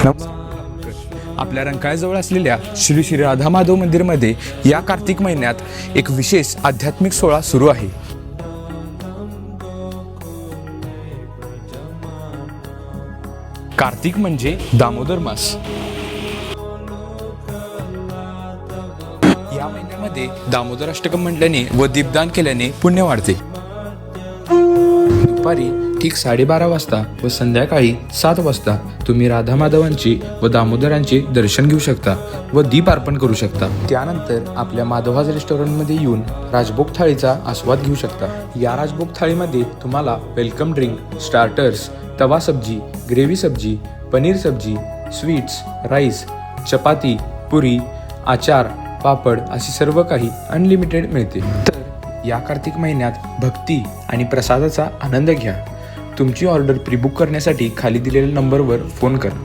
आपल्या रंकाळ्याजवळ असलेल्या श्री श्री राधा माधव मंदिरमध्ये या कार्तिक महिन्यात एक विशेष आध्यात्मिक सोहळा सुरू आहे. कार्तिक म्हणजे दामोदर मास. या महिन्यामध्ये दामोदर अष्टकम म्हटल्याने व दीपदान केल्याने पुण्य वाढते. दुपारी ठीक 12:30 वाजता व संध्याकाळी 7 वाजता तुम्ही राधा माधवांची व दामोदरांचे दर्शन घेऊ शकता व दीप अर्पण करू शकता. त्यानंतर आपल्या माधवाज रेस्टॉरंटमध्ये येऊन राजभोग थाळीचा आस्वाद घेऊ शकता. या राजभोग थाळीमध्ये तुम्हाला वेलकम ड्रिंक, स्टार्टर्स, तवा सब्जी, ग्रेव्ही सब्जी, पनीर सब्जी, स्वीट्स, राईस, चपाती, पुरी, आचार, पापड असे सर्व काही अनलिमिटेड मिळते. तर या कार्तिक महिन्यात भक्ती आणि प्रसादाचा आनंद घ्या. तुमची ऑर्डर प्रीबुक करण्यासाठी खाली दिलेल्या नंबरवर फोन करा.